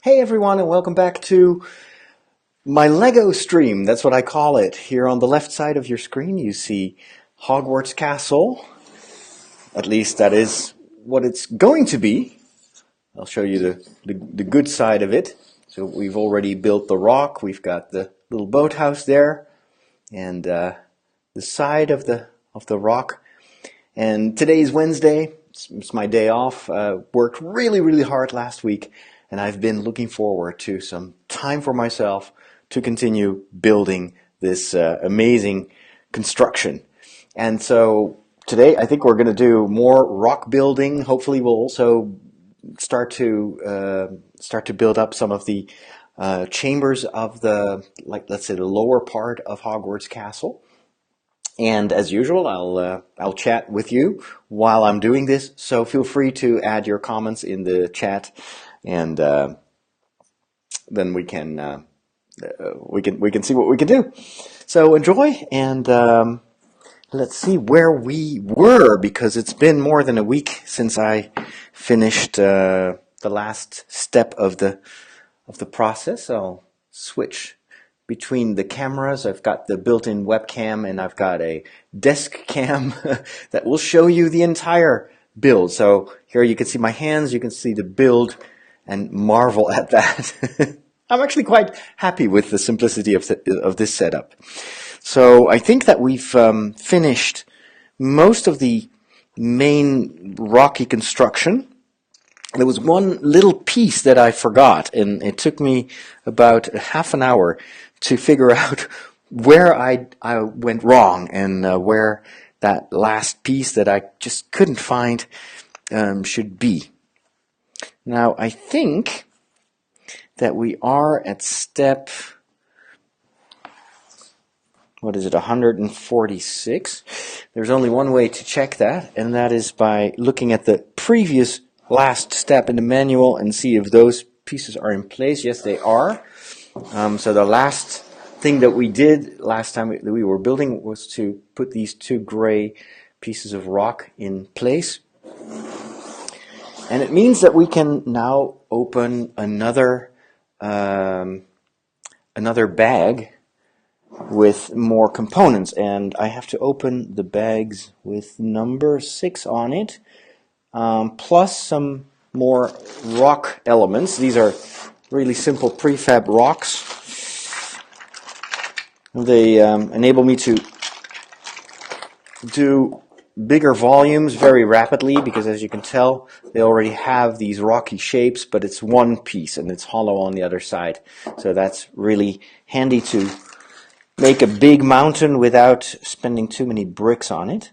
Hey everyone, and welcome back to my Lego stream. That's what I call it. Here on the left side of your screen you see Hogwarts Castle. At least that is what it's going to be. I'll show you the good side of it. So we've already built the rock. We've got the little boathouse there, and the side of the rock. And today's Wednesday. It's my day off. Worked really hard last week, and I've been looking forward to some time for myself to continue building this amazing construction. And so today I think we're going to do more rock building. Hopefully we'll also start to build up some of the chambers of let's say the lower part of Hogwarts Castle. And as usual, I'll chat with you while I'm doing this. So feel free to add your comments in the chat, and then we can see what we can do. So enjoy, and let's see where we were, because it's been more than a week since I finished the last step of the process. I'll switch between the cameras. I've got the built-in webcam, and I've got a desk cam that will show you the entire build. So here you can see my hands, you can see the build, and marvel at that. I'm actually quite happy with the simplicity of this setup. So I think that we've finished most of the main rocky construction. There was one little piece that I forgot, and it took me about half an hour to figure out where I went wrong, and where that last piece that I just couldn't find should be. Now I think that we are at step, what is it, 146. There's only one way to check that, and that is by looking at the previous last step in the manual and see if those pieces are in place. Yes, they are. So the last thing that we did last time we were building was to put these two gray pieces of rock in place. And it means that we can now open another bag with more components. And I have to open the bags with number 6 on it, plus some more rock elements. These are really simple prefab rocks. They enable me to do bigger volumes very rapidly, because as you can tell, they already have these rocky shapes, but it's one piece and it's hollow on the other side. So that's really handy to make a big mountain without spending too many bricks on it.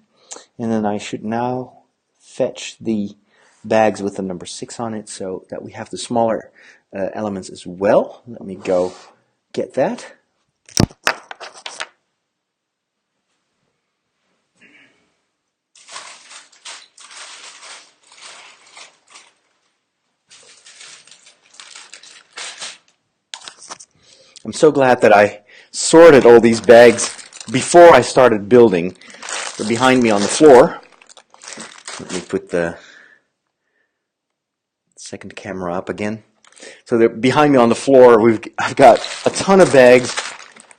And then I should now fetch the bags with the number 6 on it, so that we have the smaller elements as well. Let me go get that. I'm so glad that I sorted all these bags before I started building. They're behind me on the floor. Let me put the second camera up again. So they're behind me on the floor. I've got a ton of bags,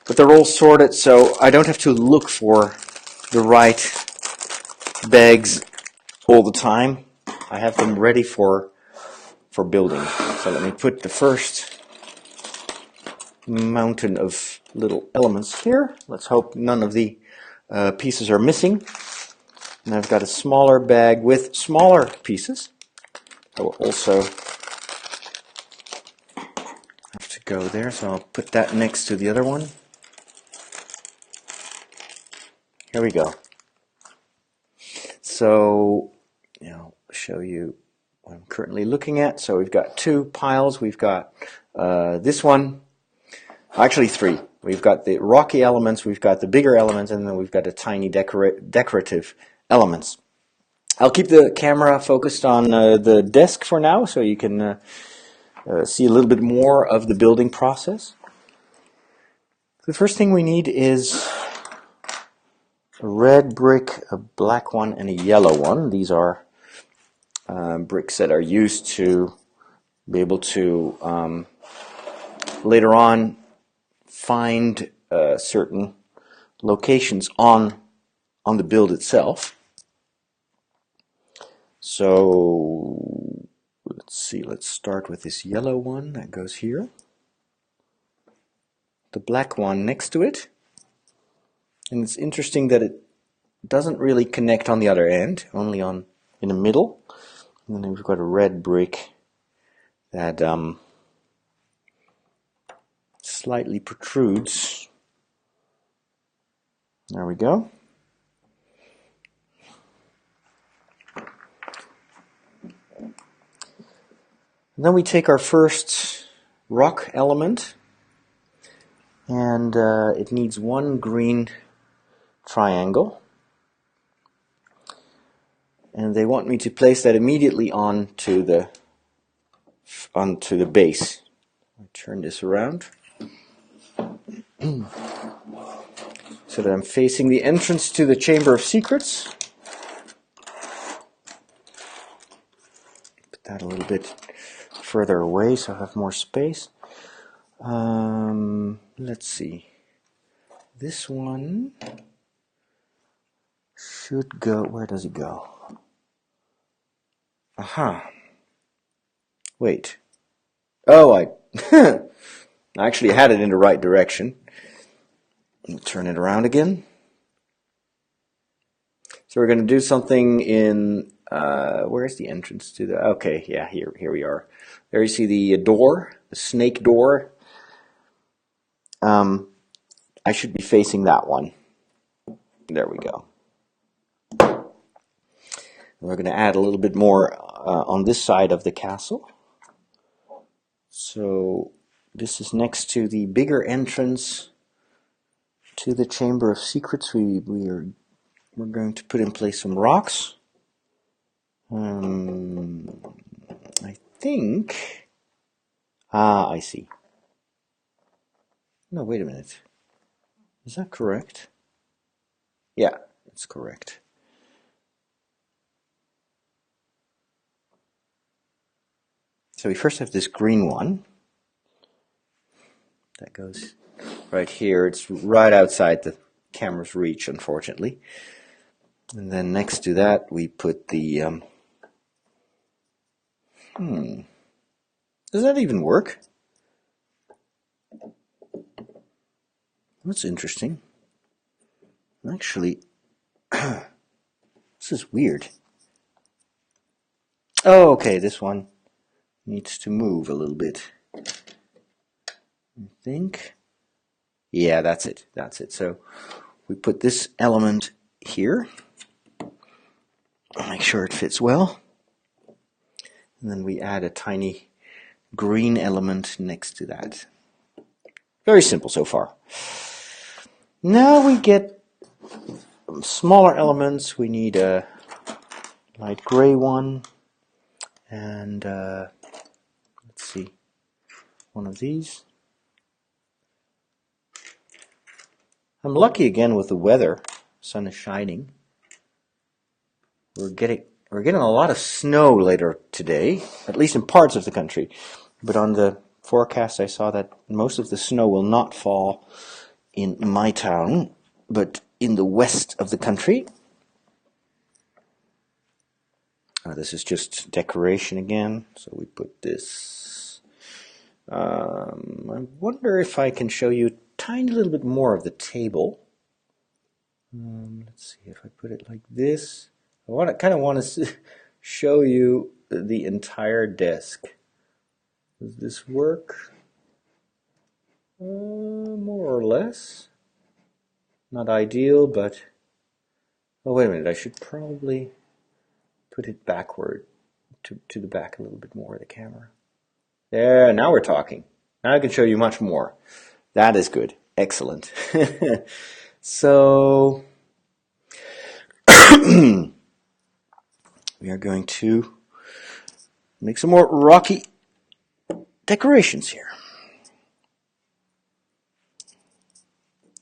but they're all sorted, so I don't have to look for the right bags all the time. I have them ready for building. So let me put the first mountain of little elements here. Let's hope none of the pieces are missing. And I've got a smaller bag with smaller pieces. I will also have to go there, so I'll put that next to the other one. Here we go. So I'll show you what I'm currently looking at. So we've got 2 piles. We've got this one, actually 3. We've got the rocky elements, we've got the bigger elements, and then we've got the tiny decorative elements. I'll keep the camera focused on the desk for now, so you can see a little bit more of the building process. The first thing we need is a red brick, a black one, and a yellow one. These are bricks that are used to be able to later on find certain locations on the build itself. So let's see, let's start with this yellow one that goes here. The black one next to it. And it's interesting that it doesn't really connect on the other end, only in the middle. And then we've got a red brick that slightly protrudes. There we go. And then we take our first rock element, and it needs one green triangle. And they want me to place that immediately onto the base. I turn this around so that I'm facing the entrance to the Chamber of Secrets. Put that a little bit further away so I have more space. Let's see. This one should go. Where does it go? Aha. Wait. Oh, I actually had it in the right direction. Turn it around again. So we're going to do something in, where's the entrance to the, okay, yeah, here we are. There you see the door, the snake door. I should be facing that one. There we go. We're going to add a little bit more on this side of the castle. So this is next to the bigger entrance to the Chamber of Secrets. We're going to put in place some rocks. I think. I see. No, wait a minute. Is that correct? Yeah, that's correct. So we first have this green one that goes right here. It's right outside the camera's reach, unfortunately. And then next to that we put the does that even work? That's interesting. Actually, this is weird. Oh, okay, this one needs to move a little bit. I think. Yeah, that's it. That's it. So we put this element here. Make sure it fits well. And then we add a tiny green element next to that. Very simple so far. Now we get smaller elements. We need a light gray one. And let's see, one of these. I'm lucky again with the weather. Sun is shining. We're getting a lot of snow later today, at least in parts of the country. But on the forecast I saw that most of the snow will not fall in my town, but in the west of the country. This is just decoration again, so we put this. I wonder if I can show you a tiny little bit more of the table. Let's see if I put it like this. I kind of want to show you the entire desk. Does this work? More or less. Not ideal, but... Oh, wait a minute. I should probably put it backward to the back a little bit more of the camera. There, now we're talking. Now I can show you much more. That is good. Excellent. So... we are going to make some more rocky decorations here.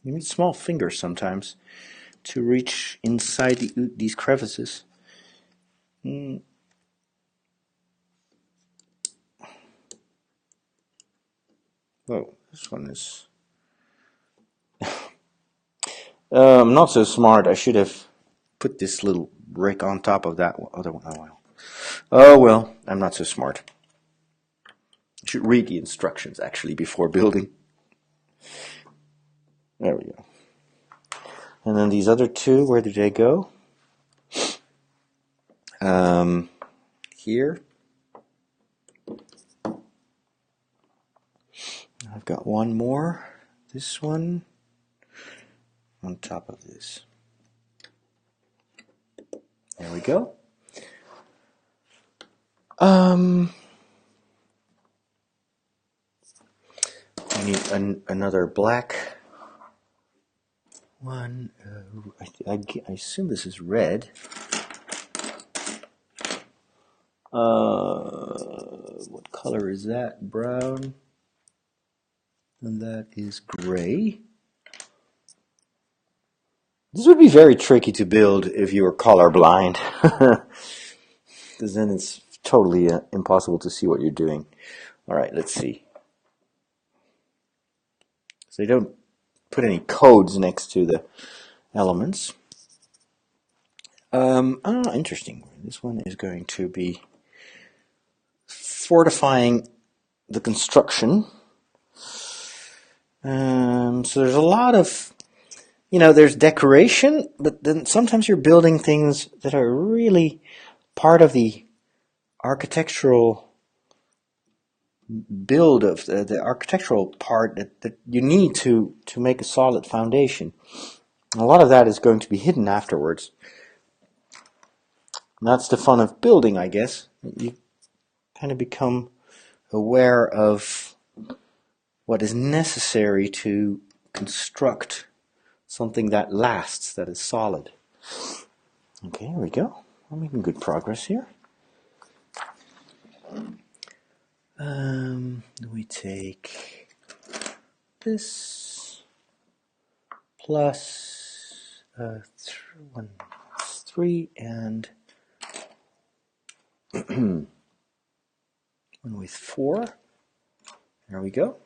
You need small fingers sometimes to reach inside these crevices. Oh, this one is... I'm not so smart. I should have put this little brick on top of that other one. Oh well. Oh well, I'm not so smart. I should read the instructions actually before building. There we go. And then these other two, where did they go? Here. I've got one more. This one on top of this. There we go. I need another black one. I assume this is red. What color is that? Brown. And that is gray. This would be very tricky to build if you were colorblind. Because then it's totally impossible to see what you're doing. Alright, let's see. So they don't put any codes next to the elements. Interesting. This one is going to be fortifying the construction. So there's a lot of, there's decoration, but then sometimes you're building things that are really part of the architectural build of the architectural part that you need to make a solid foundation. A lot of that is going to be hidden afterwards. And that's the fun of building, I guess. You kind of become aware of what is necessary to construct something that lasts, that is solid. Okay, here we go. We're making good progress here. We take this plus 3 and 1 with 4. There we go.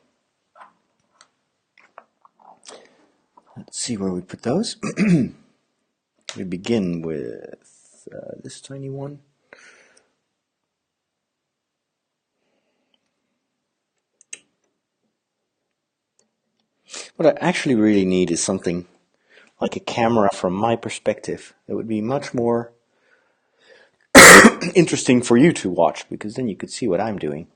Let's see where we put those. We begin with this tiny one. What I actually really need is something like a camera from my perspective. It would be much more interesting for you to watch, because then you could see what I'm doing.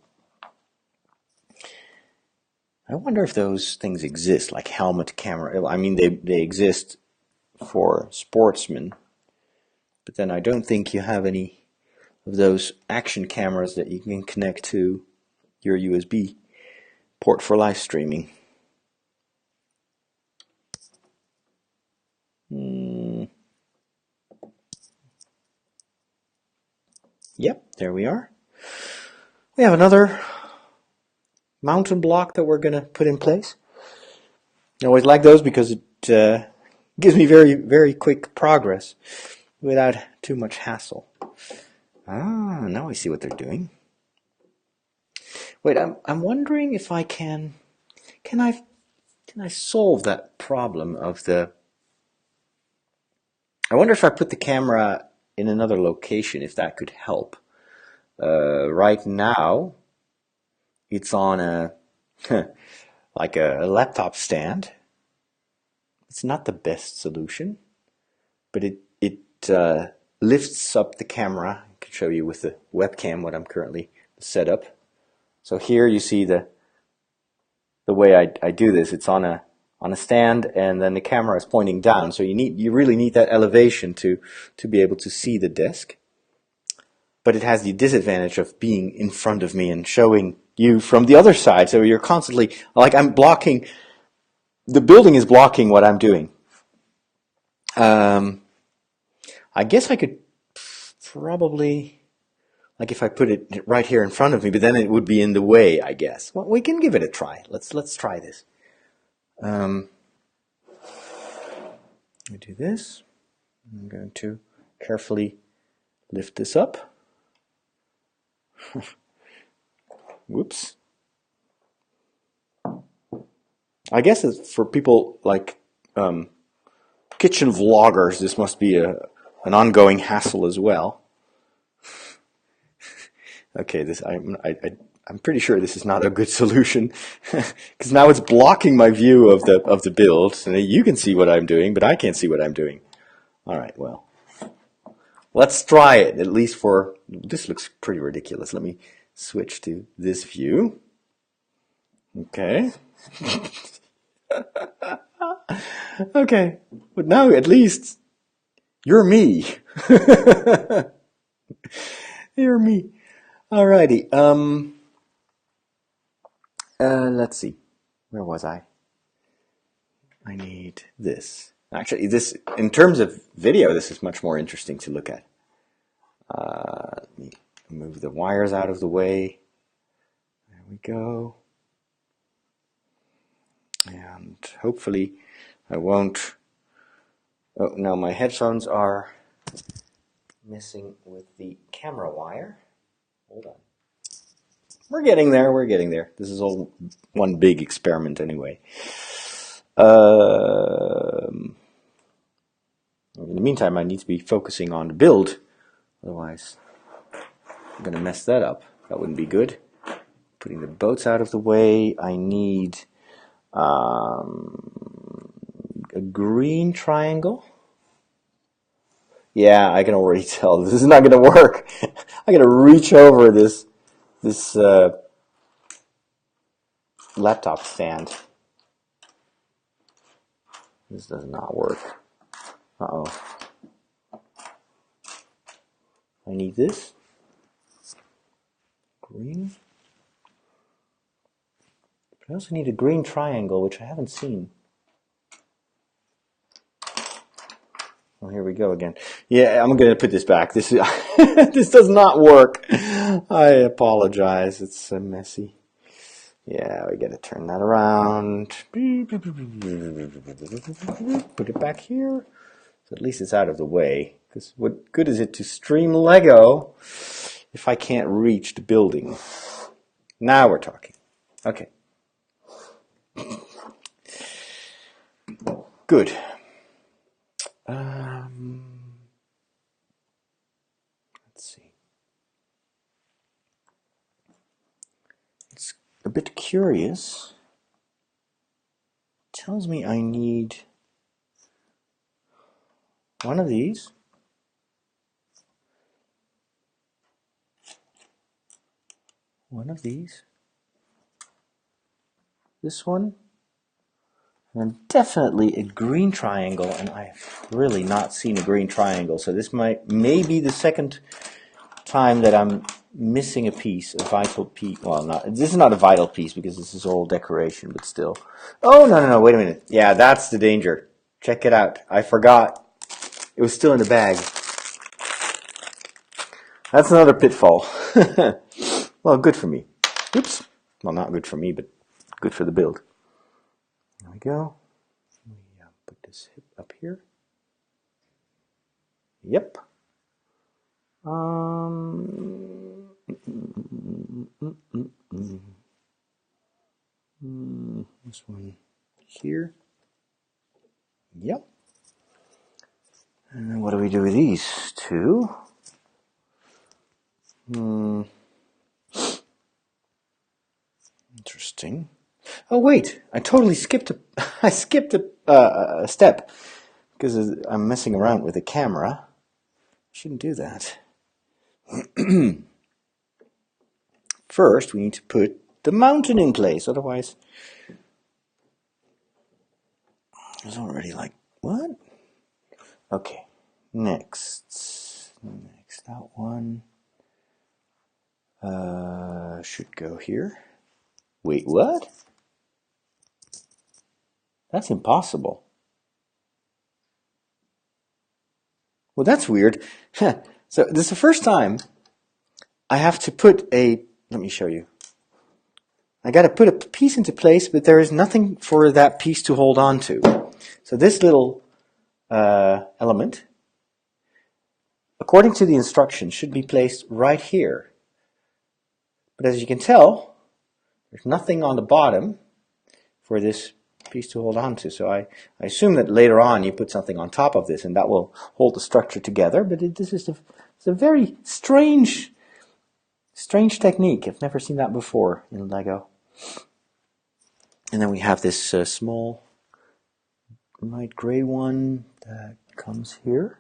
I wonder if those things exist, like helmet camera. I mean, they exist for sportsmen, but then I don't think you have any of those action cameras that you can connect to your USB port for live streaming. Yep, there we are. We have another mountain block that we're going to put in place. I always like those because it gives me very, very quick progress without too much hassle. Now I see what they're doing. Wait, I'm wondering if I can I solve that problem of the... I wonder if I put the camera in another location, if that could help. Right now, it's on a like a laptop stand. It's not the best solution, but it lifts up the camera. I can show you with the webcam what I'm currently set up. So here you see the way I do this. It's on a stand, and then the camera is pointing down. So you really need that elevation to be able to see the desk. But it has the disadvantage of being in front of me and showing you from the other side. So you're constantly, like, I'm blocking, the building is blocking what I'm doing. I guess I could probably, like, if I put it right here in front of me, but then it would be in the way, I guess. Well, we can give it a try. Let's try this. We do this. I'm going to carefully lift this up. Whoops. I guess it's for people like kitchen vloggers, this must be an ongoing hassle as well. Okay, I'm pretty sure this is not a good solution because now it's blocking my view of the build. So you can see what I'm doing, but I can't see what I'm doing. All right, well, let's try it. At least for this looks pretty ridiculous. Let me switch to this view. Okay. Okay, but now at least you're me. You're me. Alrighty. Let's see. Where was I? I need this. Actually, this, in terms of video, this is much more interesting to look at. Let me move the wires out of the way. There we go. And hopefully I won't... Oh, no, my headphones are messing with the camera wire. Hold on. We're getting there, we're getting there. This is all one big experiment anyway. In the meantime, I need to be focusing on the build. Otherwise, I'm going to mess that up. That wouldn't be good. Putting the boats out of the way. I need a green triangle. Yeah, I can already tell this is not going to work. I'm going to reach over this laptop stand. This does not work. Uh-oh. I need this. Green. I also need a green triangle, which I haven't seen. Oh, here we go again. Yeah, I'm going to put this back. This is this does not work. I apologize. It's so messy. Yeah, we got to turn that around. Put it back here. So at least it's out of the way. Because what good is it to stream Lego if I can't reach the building? Now we're talking. Okay. Good. Let's see. It's a bit curious. It tells me I need one of these. One of these. This one. And definitely a green triangle, and I've really not seen a green triangle, so this may be the second time that I'm missing a piece, a vital piece. Well, this is not a vital piece because this is all decoration, but still. Oh, no, wait a minute. Yeah, that's the danger. Check it out. I forgot. It was still in the bag. That's another pitfall. Well, good for me. Oops. Well, not good for me, but good for the build. There we go. We put this hip up here. Yep. This one here. Yep. And then what do we do with these two? Interesting. Oh wait, I totally skipped I skipped a step because I'm messing around with the camera. Shouldn't do that. First, we need to put the mountain in place. Otherwise, it's already like, what? Okay, next that one should go here. Wait, what? That's impossible. Well, that's weird. So this is the first time I have to put let me show you. I got to put a piece into place, but there is nothing for that piece to hold on to. So this little element, according to the instructions, should be placed right here. But as you can tell, there's nothing on the bottom for this piece to hold on to. So I assume that later on you put something on top of this and that will hold the structure together. But it's a very strange technique. I've never seen that before in Lego. And then we have this small light gray one that comes here.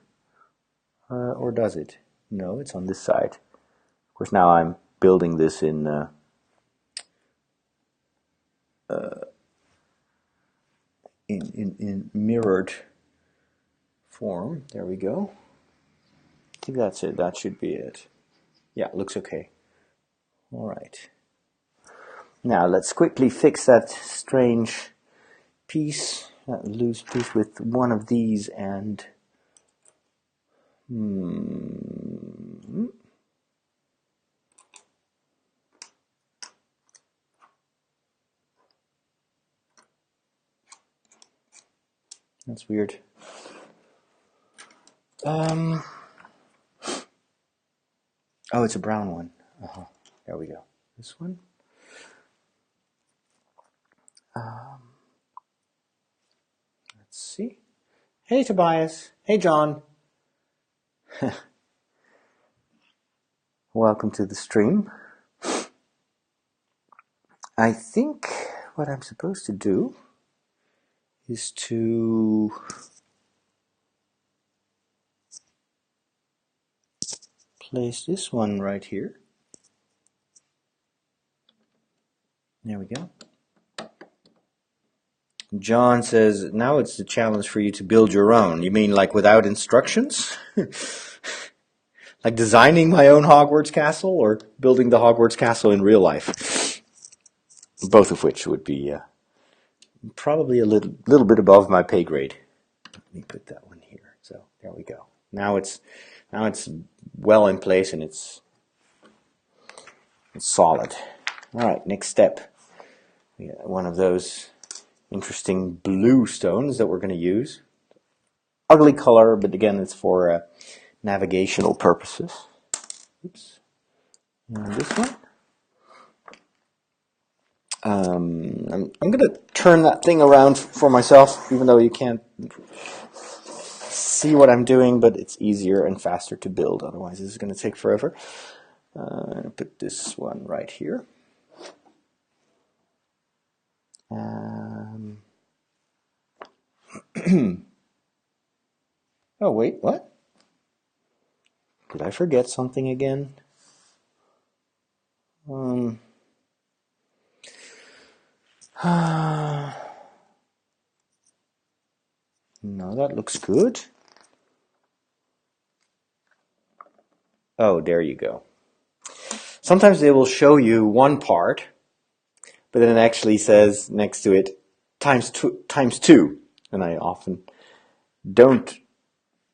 Or does it? No, it's on this side. Of course, now I'm building this in mirrored form. There we go. I think that's it. That should be it. Yeah, looks okay. All right. Now let's quickly fix that strange piece, that loose piece, with one of these and that's weird. Oh, it's a brown one. There we go. This one. Let's see. Hey, Tobias. Hey, John. Welcome to the stream. I think what I'm supposed to do is to place this one right here. There we go. John says, now it's the challenge for you to build your own. You mean like without instructions? Like designing my own Hogwarts castle or building the Hogwarts castle in real life? Both of which would be probably a little bit above my pay grade. Let me put that one here. So there we go. Now it's well in place and it's solid. All right, next step. We got one of those interesting blue stones that we're going to use. Ugly color, but again, it's for navigational purposes. Oops. And this one. I'm going to turn that thing around for myself, even though you can't see what I'm doing, but it's easier and faster to build. Otherwise, this is going to take forever. I'll put this one right here. Oh, wait, what? Did I forget something again? No, that looks good. Oh, there you go. Sometimes they will show you one part, but then it actually says next to it times two, and I often don't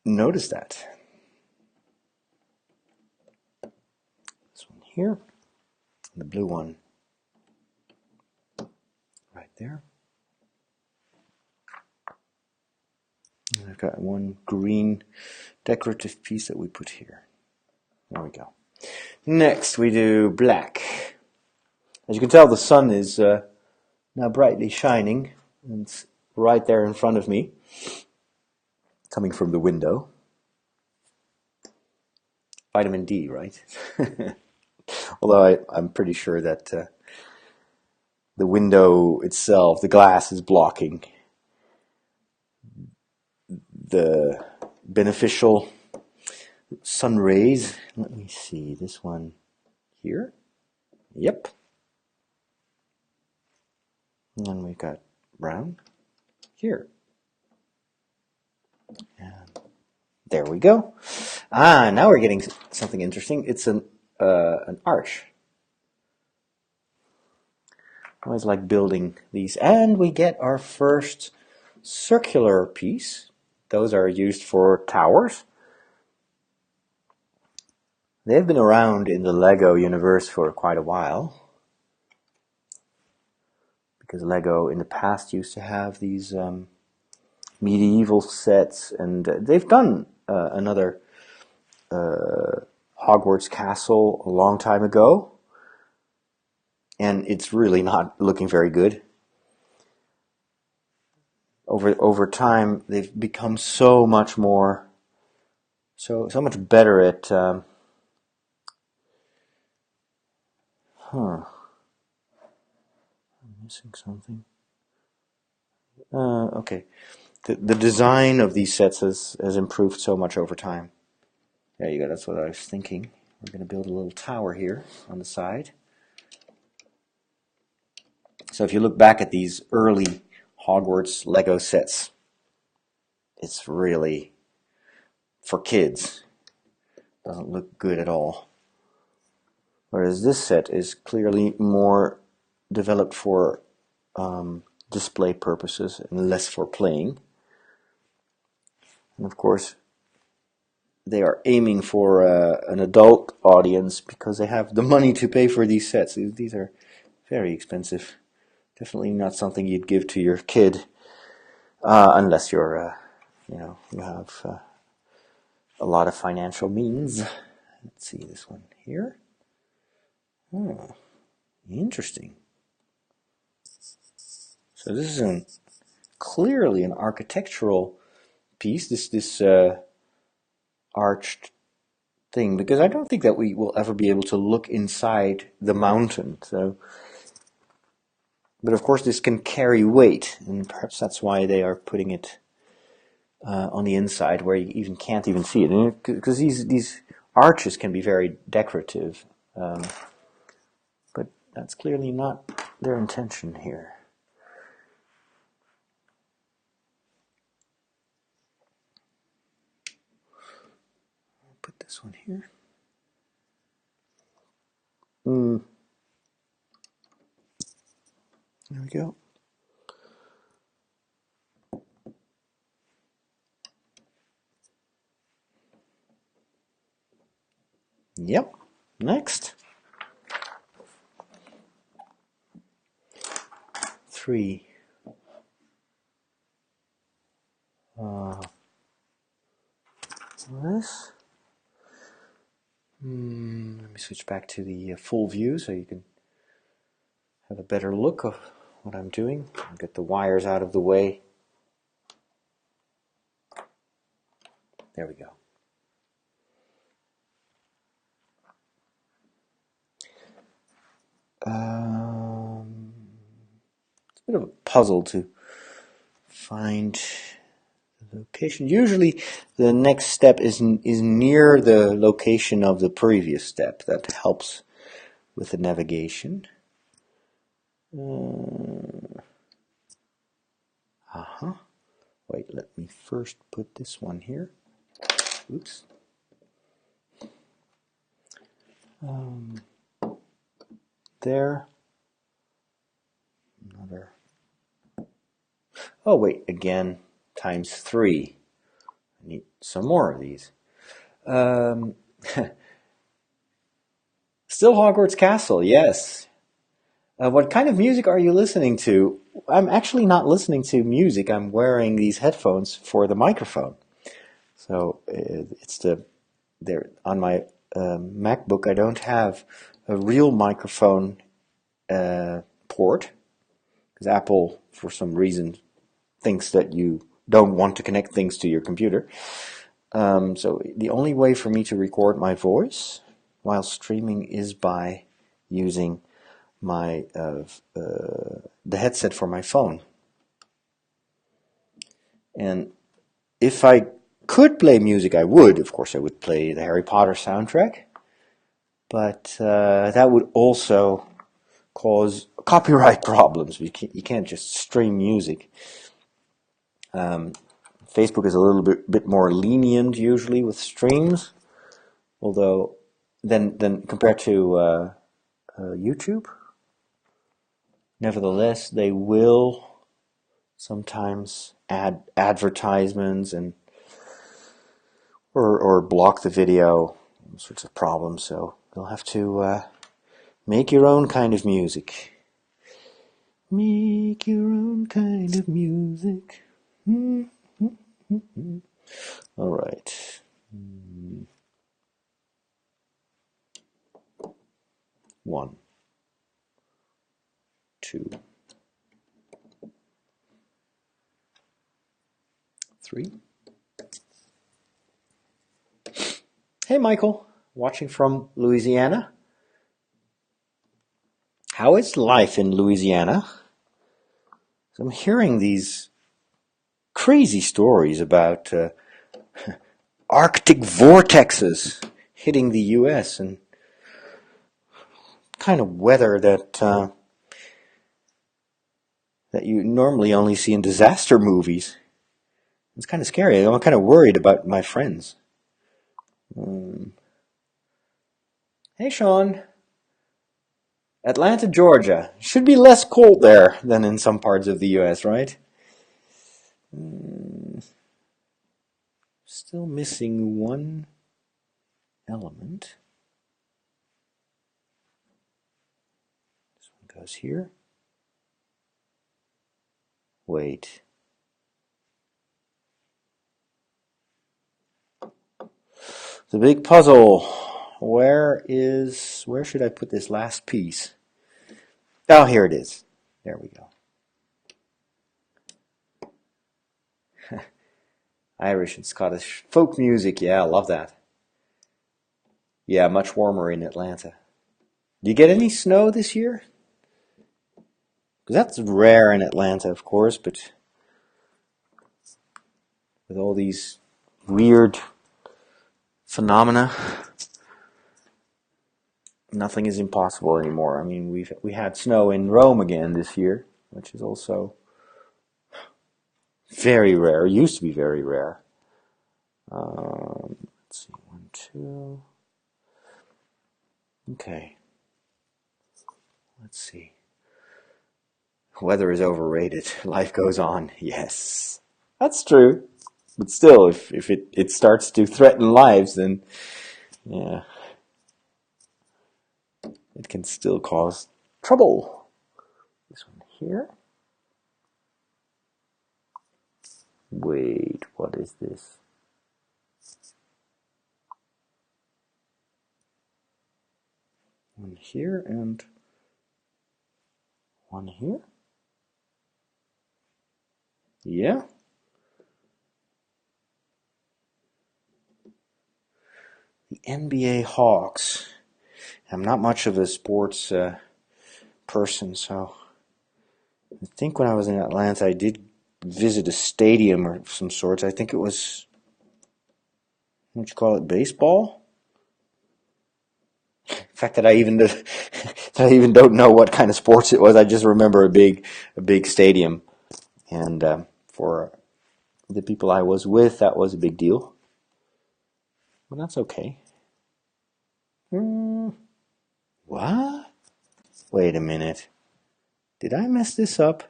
notice that. This one here, the blue one right there. And I've got one green decorative piece that we put here. There we go. Next we do black. As you can tell, the sun is now brightly shining, and it's right there in front of me, coming from the window. Vitamin D, right? Although I'm pretty sure that the window itself, the glass, is blocking the beneficial sun rays. Let me see, this one here. Yep. And then we've got brown here. And there we go. Now we're getting something interesting. It's an arch. I always like building these. And we get our first circular piece. Those are used for towers. They've been around in the Lego universe for quite a while, because Lego in the past used to have these medieval sets, and they've done another Hogwarts castle a long time ago, and it's really not looking very good. over time they've become so much more, so much better at. I'm missing something. Okay. The design of these sets has improved so much over time. There you go, that's what I was thinking. We're going to build a little tower here on the side. So if you look back at these early Hogwarts Lego sets, it's really, for kids, doesn't look good at all. Whereas this set is clearly more developed for display purposes and less for playing. And of course, they are aiming for an adult audience because they have the money to pay for these sets. These are very expensive. Definitely not something you'd give to your kid unless you're, you have a lot of financial means. Let's see this one here. Oh, interesting. So this is clearly an architectural piece. This arched thing, because I don't think that we will ever be able to look inside the mountain. So, but of course, this can carry weight, and perhaps that's why they are putting it on the inside, where you even can't even see it, because these arches can be very decorative, but that's clearly not their intention here. I'll put this one here. There we go. Yep. Next. 3. This. Let me switch back to the full view so you can have a better look of what I'm doing. I'll get the wires out of the way. There we go. It's a bit of a puzzle to find the location. Usually the next step is near the location of the previous step. That helps with the navigation. Wait, let me first put this one here. Oops. There. Another. Oh, wait, again, times 3. I need some more of these. Still Hogwarts Castle, yes. What kind of music are you listening to? I'm actually not listening to music. I'm wearing these headphones for the microphone. So it's there on my MacBook. I don't have a real microphone port because Apple, for some reason, thinks that you don't want to connect things to your computer. So the only way for me to record my voice while streaming is by using my the headset for my phone. And if I could play music, I would. Of course, I would play the Harry Potter soundtrack. But that would also cause copyright problems. You can't just stream music. Facebook is a little bit more lenient usually with streams, although then compared to YouTube. Nevertheless, they will sometimes add advertisements and or block the video, all sorts of problems. So you'll have to make your own kind of music. Make your own kind of music. All right. 1, 2. 3. Hey, Michael, watching from Louisiana. How is life in Louisiana? I'm hearing these crazy stories about Arctic vortexes hitting the U.S. and kind of weather that you normally only see in disaster movies. It's kind of scary. I'm kind of worried about my friends. Hey, Sean. Atlanta, Georgia. Should be less cold there than in some parts of the U.S., right? Still missing one element. This one goes here. Wait. The big puzzle. Where should I put this last piece? Oh, here it is. There we go. Irish and Scottish folk music. Yeah, I love that. Yeah, much warmer in Atlanta. Do you get any snow this year? Because that's rare in Atlanta, of course, but with all these weird phenomena, nothing is impossible anymore. I mean, we had snow in Rome again this year, which is also very rare. It used to be very rare. Let's see, 1, 2. Okay. Let's see. Weather is overrated. Life goes on. Yes, that's true. But still, if it starts to threaten lives, then yeah, it can still cause trouble. This one here. Wait, what is this? One here and one here. Yeah. The NBA Hawks. I'm not much of a sports person, so I think when I was in Atlanta, I did visit a stadium of some sorts. I think it was, what you call it, baseball? The fact that I even that I even don't know what kind of sports it was. I just remember a big stadium, and for the people I was with, that was a big deal. But that's okay. What? Wait a minute. Did I mess this up?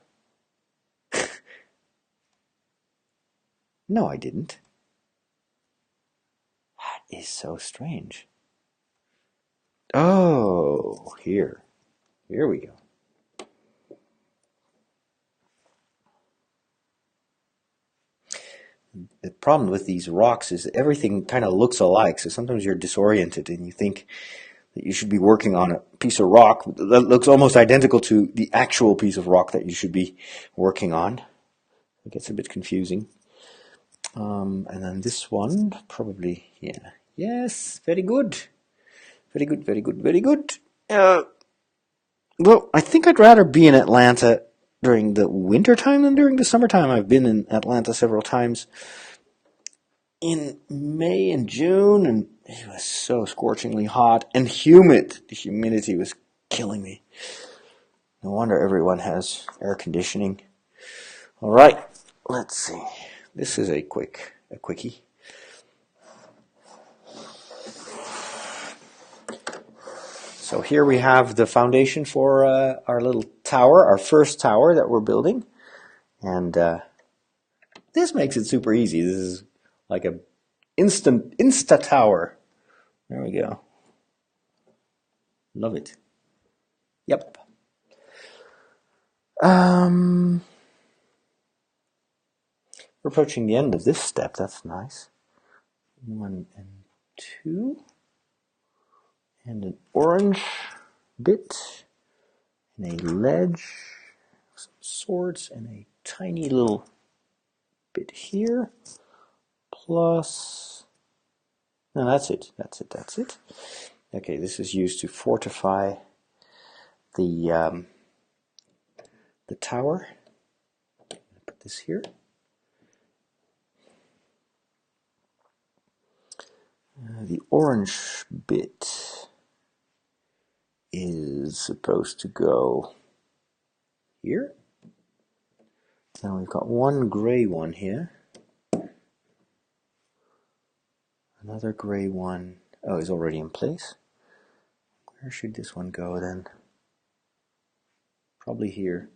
No, I didn't. That is so strange. Oh, here we go. The problem with these rocks is that everything kind of looks alike, so sometimes you're disoriented and you think that you should be working on a piece of rock that looks almost identical to the actual piece of rock that you should be working on. It gets a bit confusing. And then this one, probably, yeah. Yes, very good. Very good, very good, very good. Well, I think I'd rather be in Atlanta during the winter time than during the summertime. I've been in Atlanta several times in May and June, and it was so scorchingly hot and humid. The humidity was killing me. No wonder everyone has air conditioning. All right, let's see. This is a quickie. So here we have the foundation for our little tower, our first tower that we're building. And this makes it super easy. This is like a Insta tower. There we go. Love it. Yep. We're approaching the end of this step. That's nice. 1 and 2. And an orange bit. And a ledge. Some swords and a tiny little bit here, plus, no, that's it. Okay, this is used to fortify the tower. Put this here. The orange bit is supposed to go here. Then we've got one gray one here. Another gray one. Oh, is already in place. Where should this one go then? Probably here.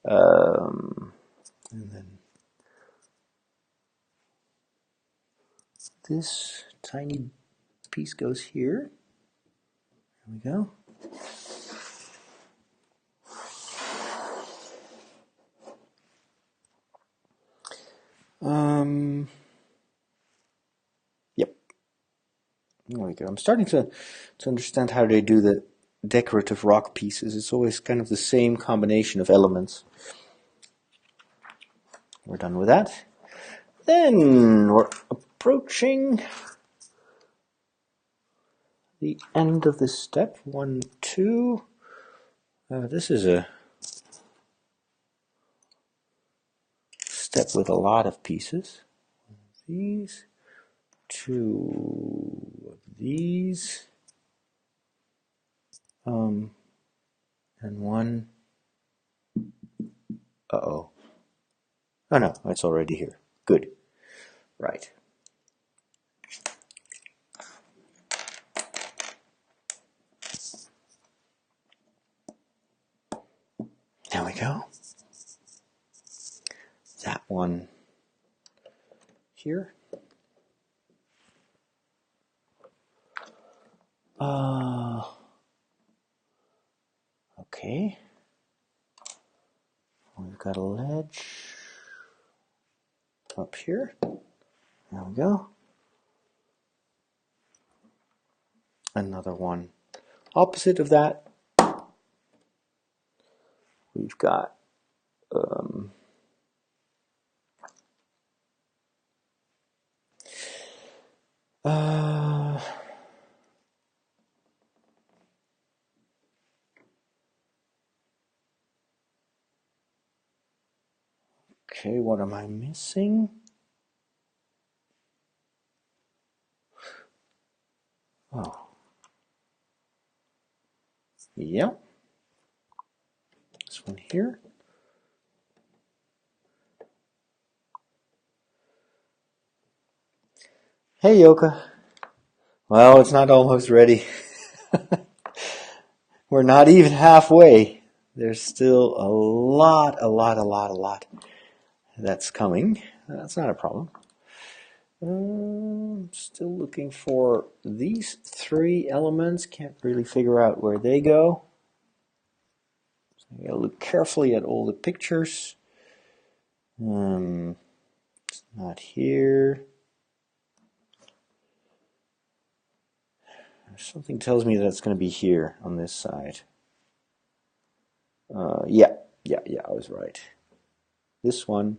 And then this tiny piece goes here. There we go. Yep. There we go. I'm starting to understand how they do the decorative rock pieces. It's always kind of the same combination of elements. We're done with that. Then we're approaching the end of this step. 1, 2. This is a step with a lot of pieces. These, 2 of these, and 1. Uh-oh. Oh no, it's already here. Good. Right. There we go. That one here. Okay. We've got a ledge up here. There we go. Another one opposite of that. We've got okay, what am I missing? Oh. Yep. This one here. Hey, Yoka. Well, it's not almost ready. We're not even halfway. There's still a lot that's coming. That's not a problem. Still looking for these 3 elements. Can't really figure out where they go. So I gotta look carefully at all the pictures. It's not here. Something tells me that it's going to be here on this side. Yeah, I was right. This one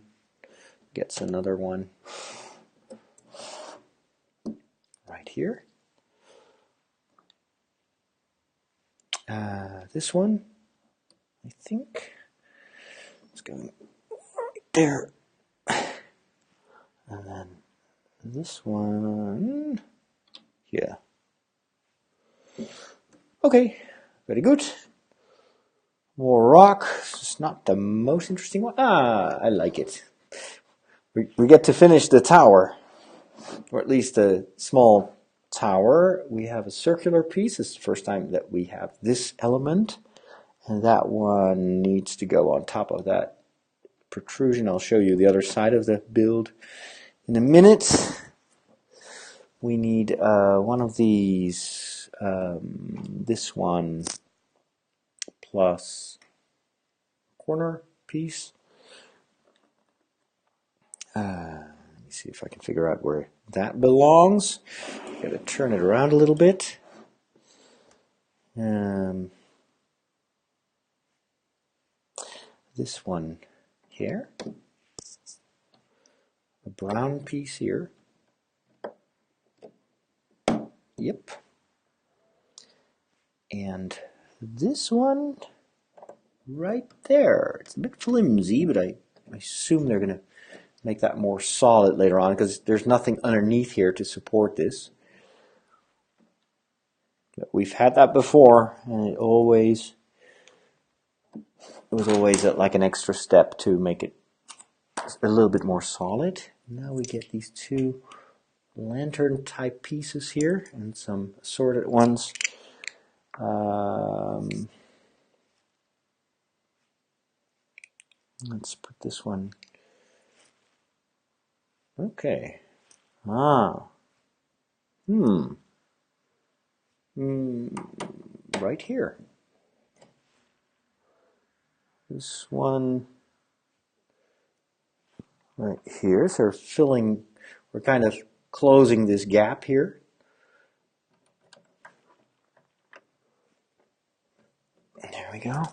gets another one right here. This one, I think, is going right there. And then this one, yeah. Okay, very good. More rock. It's not the most interesting one. I like it. We get to finish the tower, or at least a small tower. We have a circular piece. It's the first time that we have this element, and that one needs to go on top of that protrusion. I'll show you the other side of the build in a minute. We need one of these, this one, plus corner piece. Let me see if I can figure out where that belongs. Got to turn it around a little bit. This one here. a brown piece here. Yep. And this one right there. It's a bit flimsy, but I assume they're going to make that more solid later on because there's nothing underneath here to support this. But we've had that before, and it was always like an extra step to make it a little bit more solid. Now we get these two lantern type pieces here and some assorted ones. Let's put this one. Okay. Right here. This one right here. So we're kind of closing this gap here. There we go.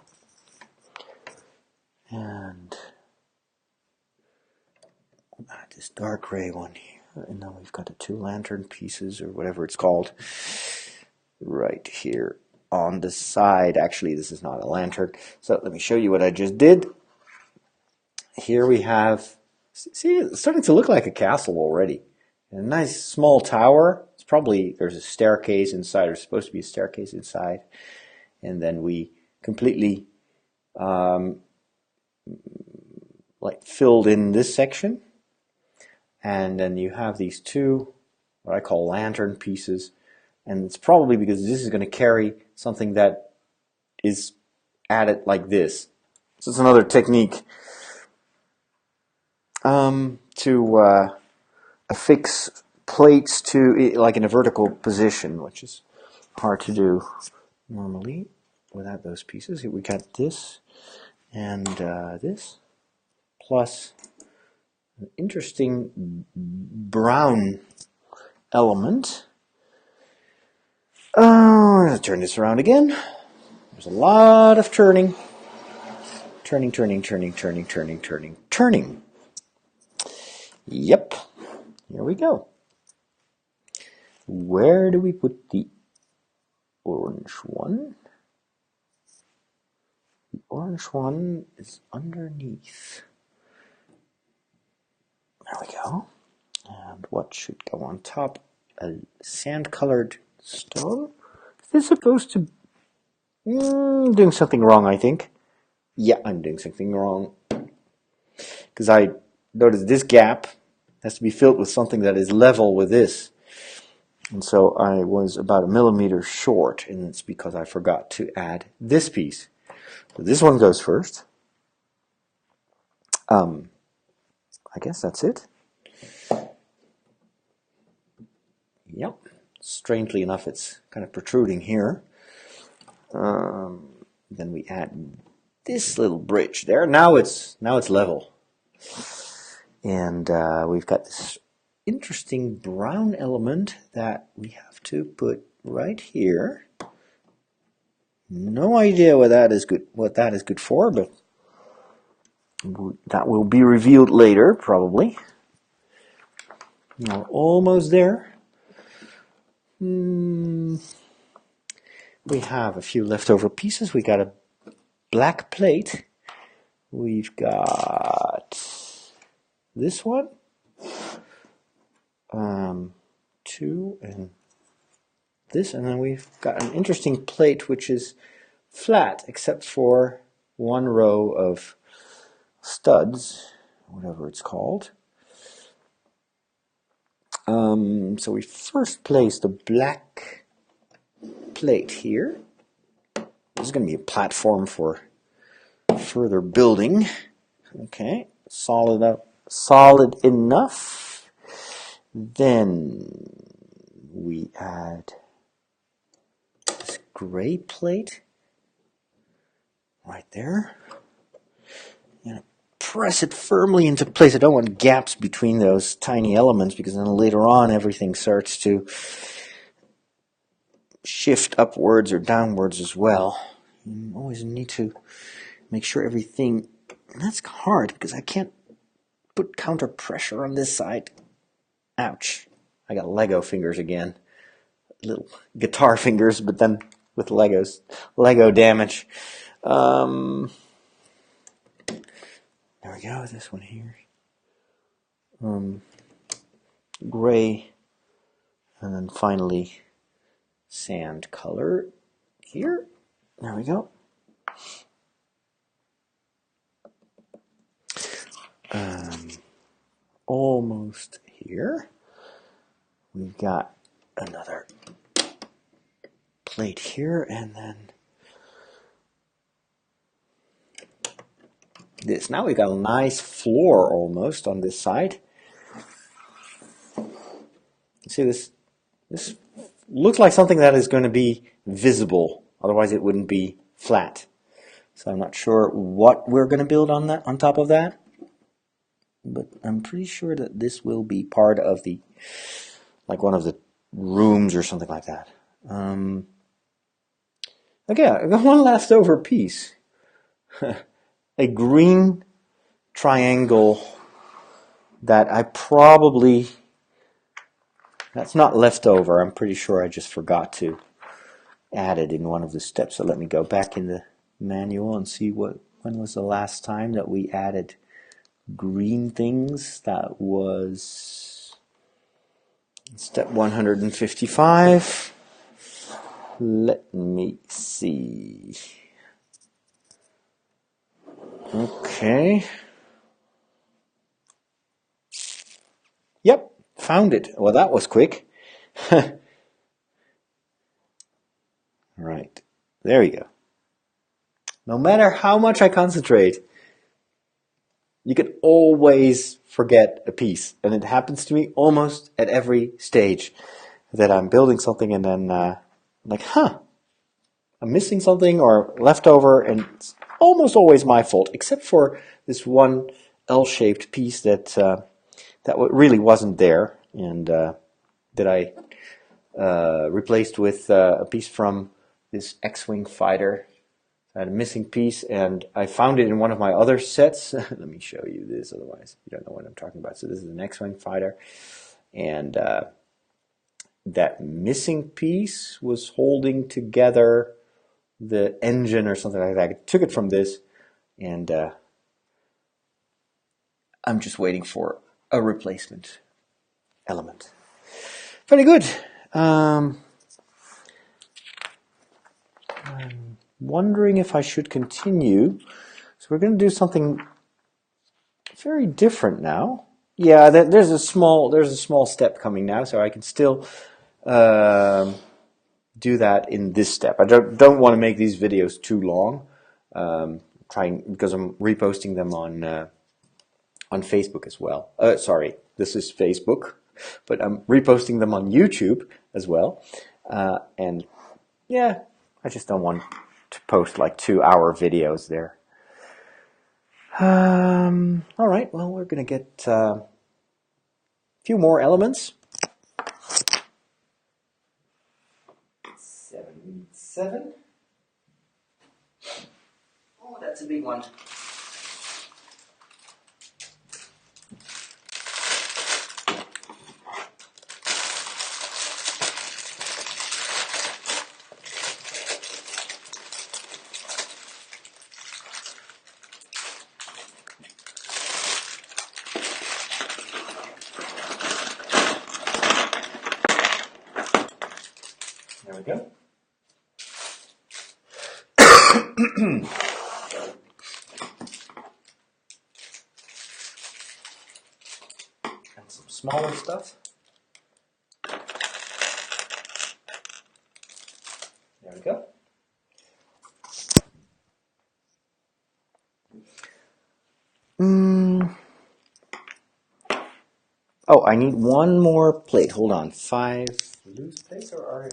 And this dark gray one here. And now we've got the two lantern pieces, or whatever it's called, right here on the side. Actually, this is not a lantern. So let me show you what I just did. Here we have, see, it's starting to look like a castle already. And a nice small tower. It's probably, there's a staircase inside. There's supposed to be a staircase inside. And then we completely like filled in this section. And then you have these two, what I call lantern pieces. And it's probably because this is going to carry something that is added like this. So it's another technique to affix plates to, like in a vertical position, which is hard to do normally without those pieces. We got this and this, plus an interesting brown element. I'm going to turn this around again. There's a lot of turning. Turning. Yep. Here we go. Where do we put the orange one? The orange one is underneath. There we go. And what should go on top? A sand-colored stone? Is this supposed to... doing something wrong, I think. Yeah, I'm doing something wrong. Because I noticed this gap has to be filled with something that is level with this. And so I was about 1 millimeter short, and it's because I forgot to add this piece. So this one goes first. I guess that's it. Yep. Strangely enough, it's kind of protruding here. Then we add this little bridge there. Now it's level. And we've got this interesting brown element that we have to put right here. No idea what that is good for, but that will be revealed later, probably. Now, almost there. We have a few leftover pieces. We got a black plate. We've got this one. 2 and this, and then we've got an interesting plate which is flat except for one row of studs, whatever it's called. So we first place the black plate here. This is going to be a platform for further building. Okay, solid enough. Then we add this gray plate right there. And press it firmly into place. I don't want gaps between those tiny elements because then later on everything starts to shift upwards or downwards as well. You always need to make sure everything... That's hard because I can't put counter pressure on this side. Ouch. I got Lego fingers again. Little guitar fingers, but then with Legos. Lego damage. There we go, this one here. Gray. And then finally, sand color here. There we go. Almost here. We've got another plate here, and then this. Now we've got a nice floor almost on this side. See, this looks like something that is going to be visible, otherwise it wouldn't be flat. So I'm not sure what we're going to build on that, on top of that, but I'm pretty sure that this will be part of the, like one of the rooms or something like that. Okay, I got one leftover piece. A green triangle that I probably, that's not leftover. I'm pretty sure I just forgot to add it in one of the steps. So let me go back in the manual and see when was the last time that we added green things. That was step 155. Let me see. Okay. Yep, found it. Well, that was quick. Right, there you go. No matter how much I concentrate, you can always forget a piece. And it happens to me almost at every stage that I'm building something and then like, I'm missing something or leftover, and it's almost always my fault, except for this one L-shaped piece that really wasn't there, and that I replaced with a piece from this X-Wing fighter. I had a missing piece, and I found it in one of my other sets. Let me show you this, otherwise you don't know what I'm talking about. So this is an X-Wing fighter, and that missing piece was holding together the engine or something like that. I took it from this, and I'm just waiting for a replacement element. Very good. I'm wondering if I should continue. So we're going to do something very different now. Yeah, there's a small step coming now, so I can still do that in this step. I don't want to make these videos too long, because I'm reposting them on Facebook as well. Sorry, this is Facebook, but I'm reposting them on YouTube as well. And yeah, I just don't want to post like 2-hour videos there. All right, well, we're going to get a few more elements. 77. Oh, that's a big one. There we go. And some smaller stuff. There we go. Oh, I need one more plate. Hold on. 5 loose plates, or are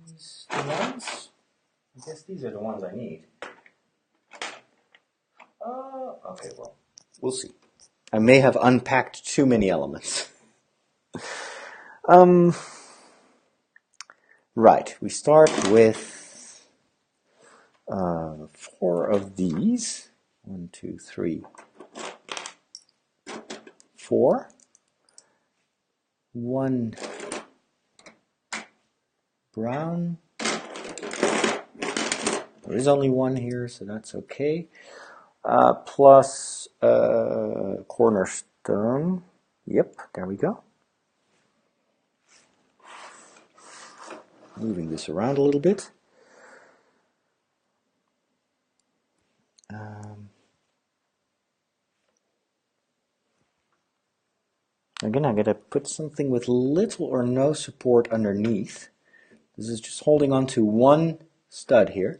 these the ones? I guess these are the ones I need. Okay, well, we'll see. I may have unpacked too many elements. Right, we start with 4 of these. 1, 2, 3, 4, 1 brown. There is only 1 here, so that's okay. Plus cornerstone. Yep, there we go. Moving this around a little bit. Again, I'm going to put something with little or no support underneath. This is just holding on to 1 stud here.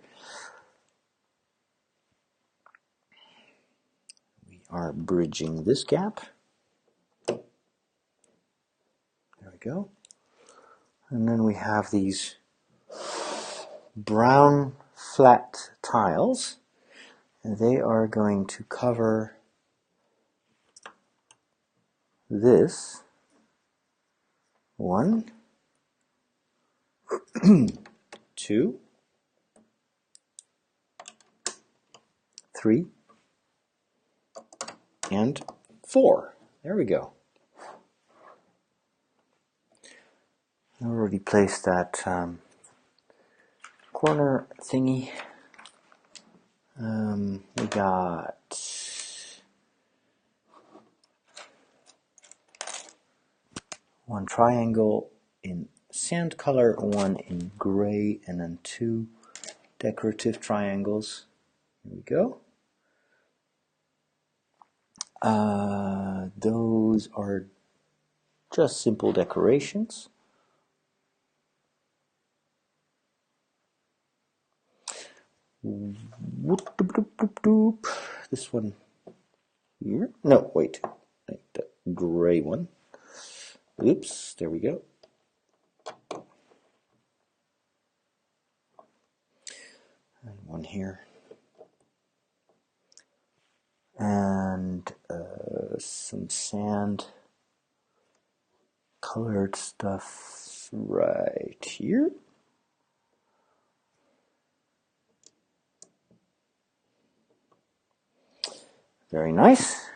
We are bridging this gap. There we go. And then we have these brown flat tiles. And they are going to cover this. 1, 2, 3, and 4. There we go. I already placed that corner thingy. We got one triangle in sand color, 1 in gray, and then 2 decorative triangles. Here we go. Those are just simple decorations. This one here. No, wait. The gray one. Oops, there we go. And 1 here. And some sand colored stuff right here. Very nice.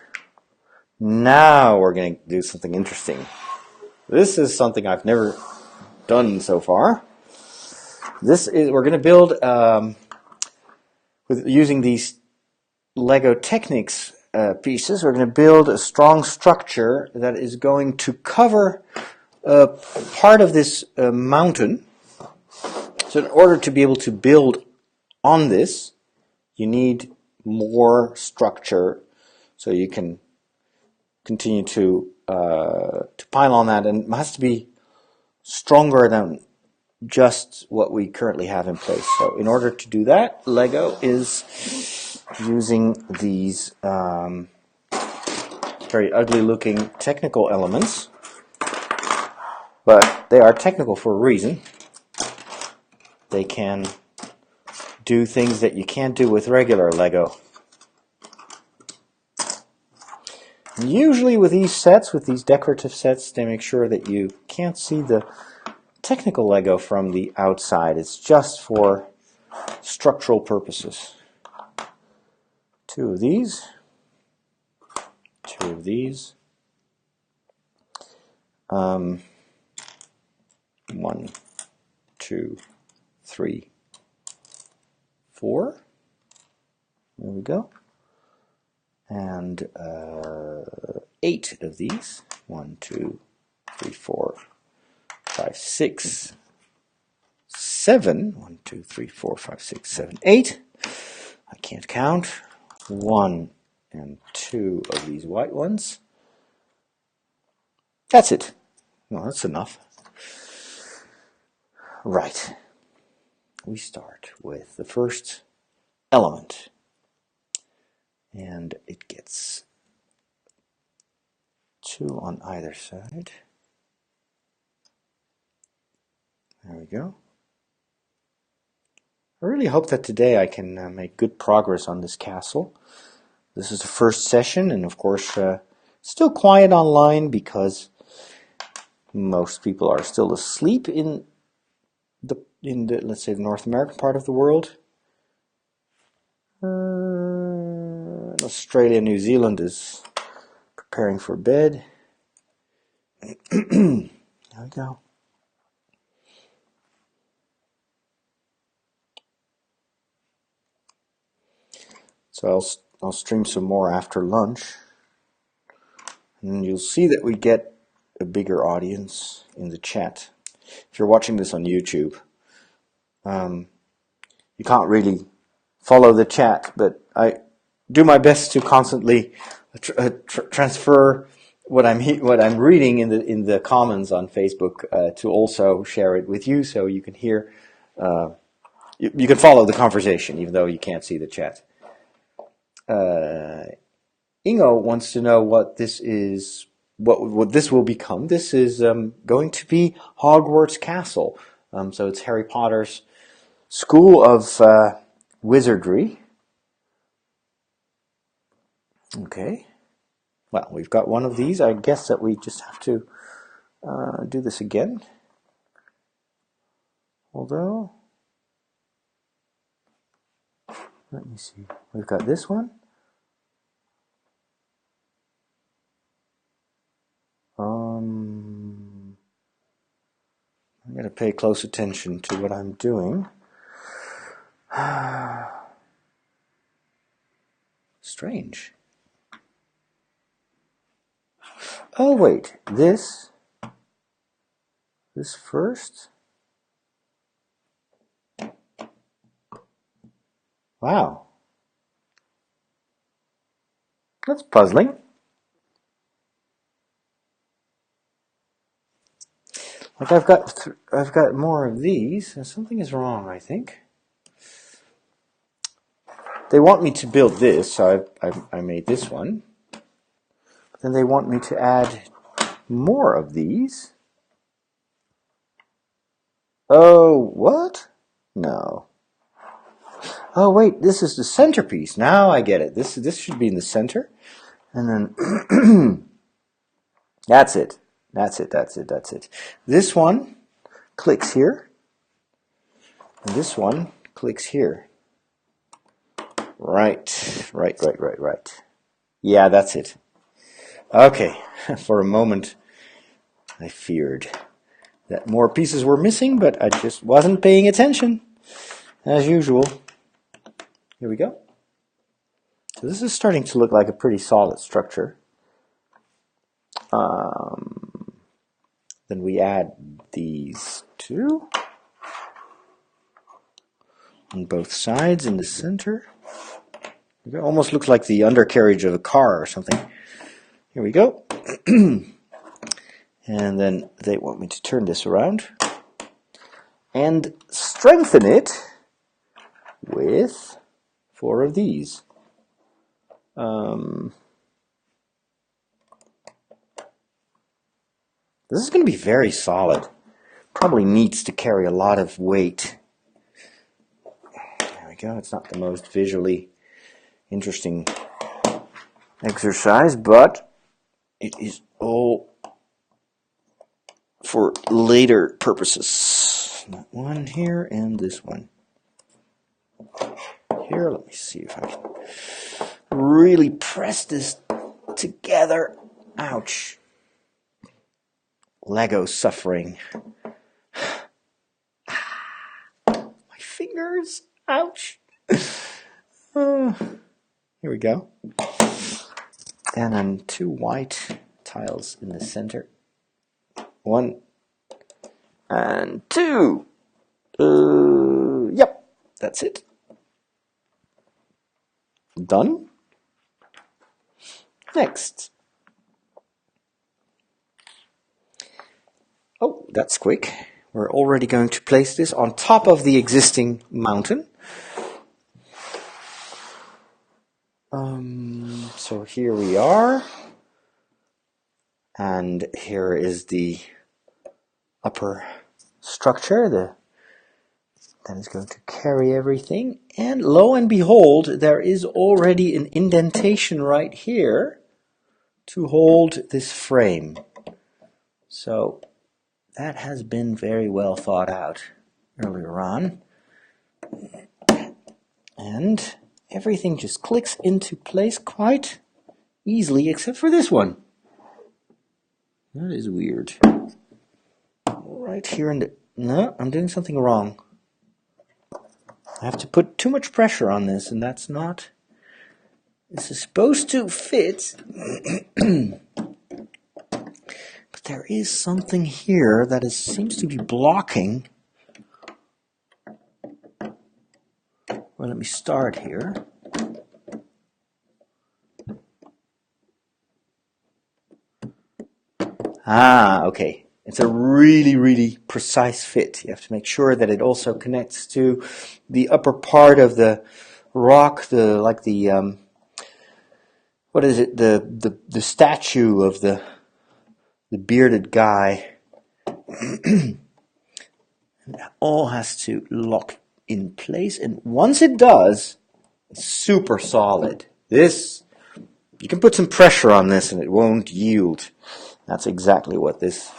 Now we're going to do something interesting. This is something I've never done so far. We're going to build using these Lego Technics pieces. We're going to build a strong structure that is going to cover part of this mountain. So in order to be able to build on this, you need more structure so you can continue to pile on that, and it has to be stronger than just what we currently have in place. So in order to do that, Lego is using these very ugly looking technical elements, but they are technical for a reason. They can do things that you can't do with regular Lego. And usually with these sets, with these decorative sets, they make sure that you can't see the technical Lego from the outside. It's just for structural purposes. 2 of these. 2 of these. 1, 2, 3, 4. There we go. And 8 of these. 1, 2, 3, 4, 5, 6, 7. 1, 2, 3, 4, 5, 6, 7, 8. I can't count. 1 and 2 of these white ones. That's it. Well, that's enough. Right. We start with the first element. And it gets 2 on either side. There we go. I really hope that today I can make good progress on this castle. This is the first session, and of course still quiet online because most people are still asleep in the let's say the North American part of the world. Australia and New Zealand is preparing for bed. There we go. So I'll stream some more after lunch, and you'll see that we get a bigger audience in the chat. If you're watching this on YouTube, you can't really follow the chat, but I do my best to constantly transfer what I'm reading in the comments on Facebook to also share it with you, so you can hear. You can follow the conversation, even though you can't see the chat. Ingo wants to know what this is, what this will become. This is going to be Hogwarts Castle. So it's Harry Potter's School of Wizardry. Okay. Well, we've got one of these. I guess that we just have to do this again. Although, let me see. We've got this one. I'm going to pay close attention to what I'm doing. Strange. Oh, wait. This first? Wow. That's puzzling. Like I've got more of these, and something is wrong, I think. They want me to build this, so I made this one. Then they want me to add more of these. Oh, what? No. Oh, wait, this is the centerpiece. Now I get it. This should be in the center. And then that's it. That's it. This one clicks here. And this one clicks here. Right. Yeah, that's it. Okay. For a moment, I feared that more pieces were missing, but I just wasn't paying attention, as usual. Here we go. So this is starting to look like a pretty solid structure. Then we add these two on both sides in the center. It almost looks like the undercarriage of a car or something. Here we go. And then they want me to turn this around and strengthen it with 4 of these. This is going to be very solid. Probably needs to carry a lot of weight. There we go. It's not the most visually interesting exercise, but it is all for later purposes. That one here and this one. Here, let me see if I can really press this together. Ouch. Lego suffering. My fingers. Ouch. Here we go. And then 2 white tiles in the center. 1 and 2. Yep, that's it. Done. Next. Oh, that's quick. We're already going to place this on top of the existing mountain. So here we are. And here is the upper structure that is going to carry everything. And lo and behold, there is already an indentation right here to hold this frame. So that has been very well thought out earlier on. And everything just clicks into place quite easily, except for this one. That is weird. Right here in the... No, I'm doing something wrong. I have to put too much pressure on this, and that's not... This is supposed to fit. But there is something here that seems to be blocking. Well, let me start here. Ah, okay. It's a really, really precise fit. You have to make sure that it also connects to the upper part of the rock, what is it? The statue of the bearded guy. It all has to lock in place, and once it does, it's super solid. This, you can put some pressure on this and it won't yield. That's exactly what this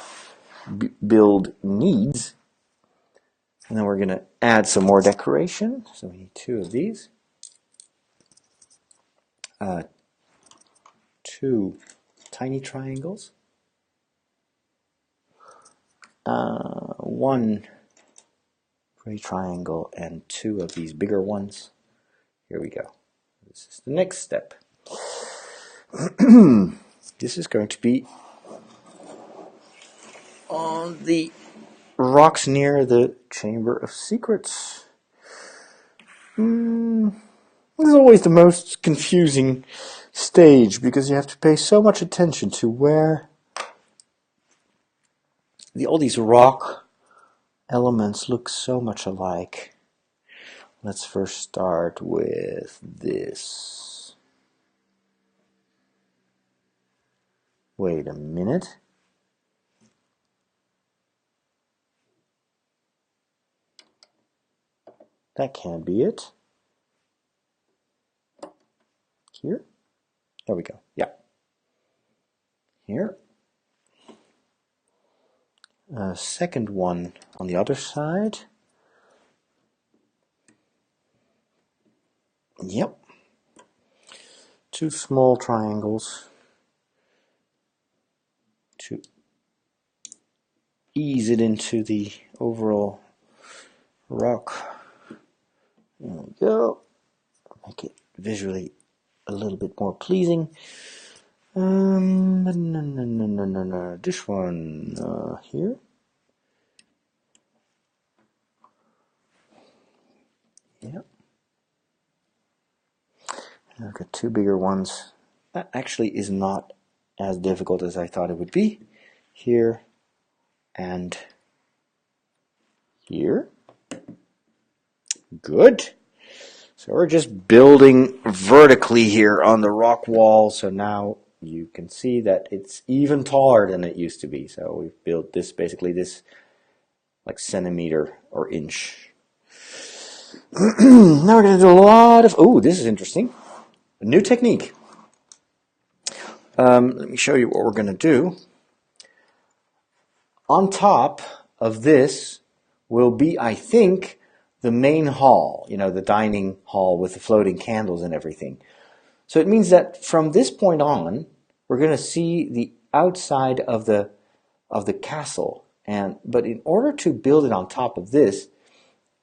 build needs. And then we're going to add some more decoration. So we need 2 of these. 2 tiny triangles. 1 gray triangle and 2 of these bigger ones. Here we go. This is the next step. This is going to be on the rocks near the Chamber of Secrets. This is always the most confusing stage because you have to pay so much attention to where all these rock elements look so much alike. Let's first start with this. Wait a minute. That can't be it. Here? There we go. Yeah. Here. Second one on the other side. Yep. 2 small triangles to ease it into the overall rock. There we go. Make it visually a little bit more pleasing. No. This one here. Yep. I've got 2 bigger ones. That actually is not as difficult as I thought it would be. Here and here. Good. So we're just building vertically here on the rock wall. So now you can see that it's even taller than it used to be. So we've built this, basically this like centimeter or inch. Now we're going to do a lot of, this is interesting. A new technique. Let me show you what we're going to do. On top of this will be, I think, the main hall, the dining hall with the floating candles and everything. So it means that from this point on, we're going to see the outside of the castle. But in order to build it on top of this,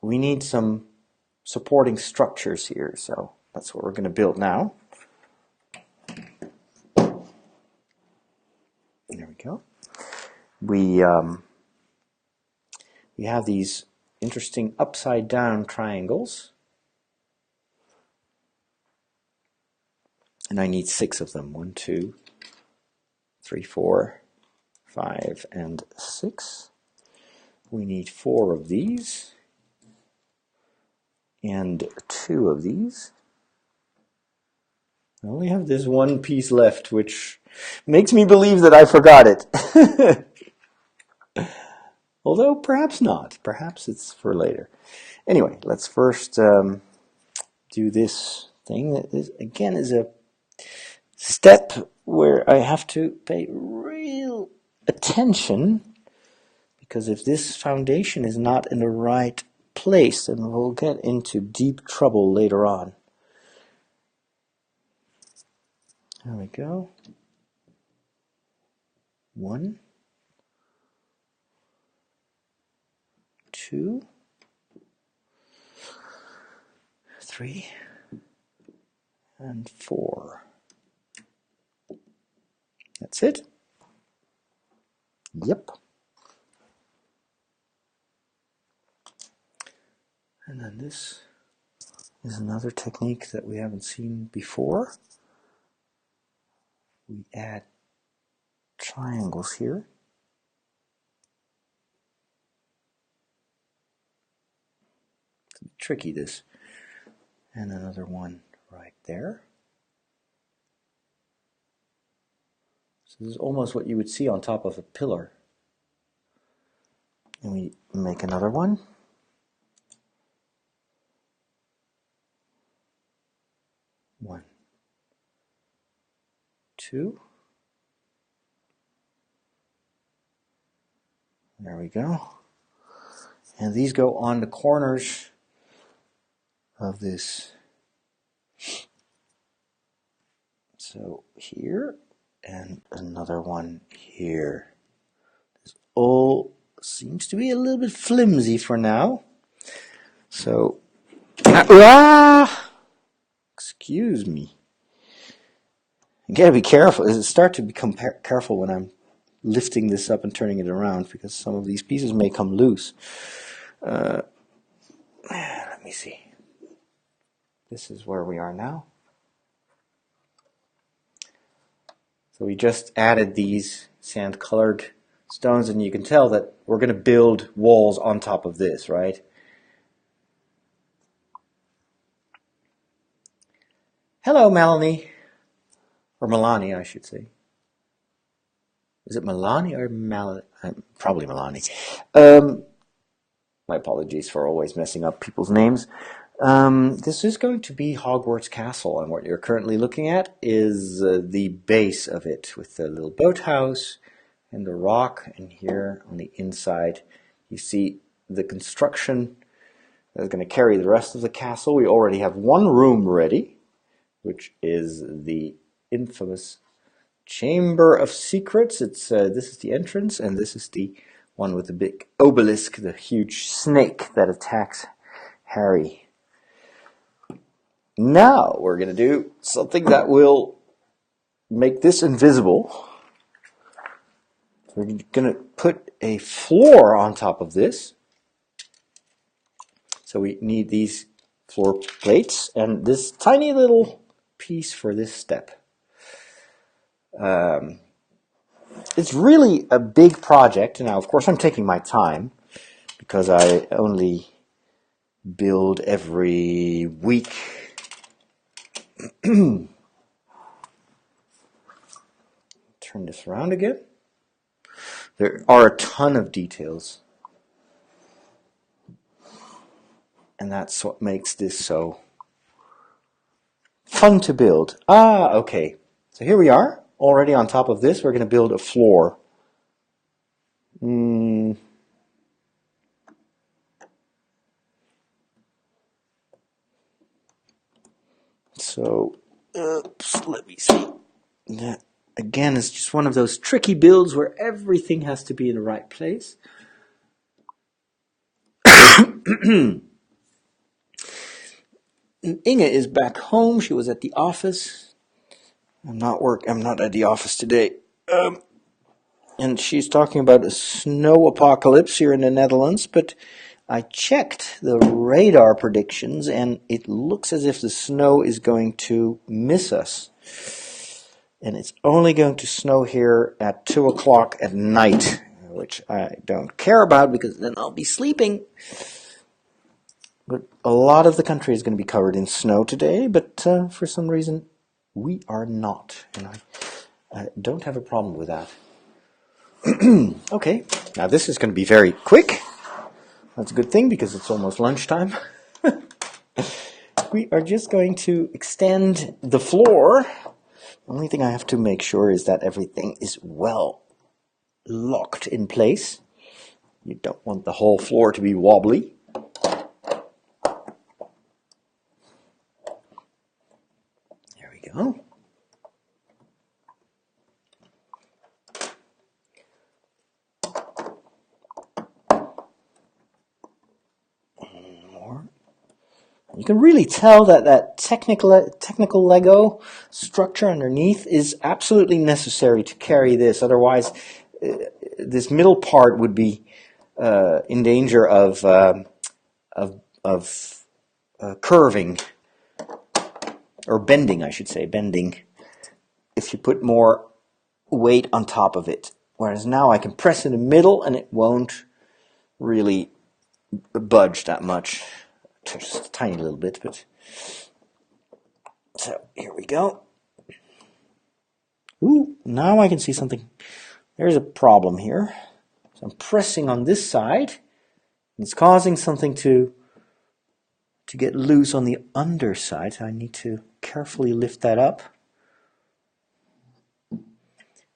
we need some supporting structures here. So that's what we're going to build now. There we go. We have these interesting upside down triangles, and I need 6 of them. 1, 2, 3, 4, 5, and 6. We need 4 of these and 2 of these. I only have this one piece left, which makes me believe that I forgot it. Although perhaps not. Perhaps it's for later. Anyway, let's first do this thing. This, again, is a step where I have to pay real attention, because if this foundation is not in the right place, then we'll get into deep trouble later on. There we go. 1, 2, 3, and 4. That's it. Yep. And then this is another technique that we haven't seen before. We add triangles here. It's a bit tricky, this. And another one right there. So this is almost what you would see on top of a pillar. And we make another one. One, 2. There we go. And these go on the corners of this. So here, and another one here. This all seems to be a little bit flimsy for now. So, excuse me. You gotta be careful. Start to become careful when I'm lifting this up and turning it around, because some of these pieces may come loose. Let me see. This is where we are now. So we just added these sand-colored stones, and you can tell that we're going to build walls on top of this, right? Hello, Melanie. Or Melanie, I should say. Is it Melanie or Melanie? Probably Melanie. My apologies for always messing up people's names. This is going to be Hogwarts Castle, and what you're currently looking at is the base of it, with the little boathouse and the rock, and here on the inside you see the construction that's going to carry the rest of the castle. We already have one room ready, which is the infamous Chamber of Secrets. This is the entrance, and this is the one with the big obelisk, the huge snake that attacks Harry. Now we're going to do something that will make this invisible. We're going to put a floor on top of this. So we need these floor plates and this tiny little piece for this step. It's really a big project. Now, of course, I'm taking my time because I only build every week. Turn this around again. There are a ton of details, and that's what makes this so fun to build. Okay. So here we are, already on top of this. We're going to build a floor. So, let me see. That, again, is just one of those tricky builds where everything has to be in the right place. Inge is back home. She was at the office. I'm not at the office today. And she's talking about a snow apocalypse here in the Netherlands, but I checked the radar predictions, and it looks as if the snow is going to miss us. And it's only going to snow here at 2 o'clock at night, which I don't care about because then I'll be sleeping. But a lot of the country is going to be covered in snow today, but for some reason we are not. And I don't have a problem with that. Okay, now this is going to be very quick. That's a good thing because it's almost lunchtime. We are just going to extend the floor. The only thing I have to make sure is that everything is well locked in place. You don't want the whole floor to be wobbly. There we go. You can really tell that that technical Lego structure underneath is absolutely necessary to carry this. Otherwise, this middle part would be in danger of curving, or bending, I should say, bending, if you put more weight on top of it. Whereas now I can press in the middle and it won't really budge that much. Just a tiny little bit, but... So, here we go. Ooh, now I can see something. There's a problem here. So I'm pressing on this side, and it's causing something to get loose on the underside. So I need to carefully lift that up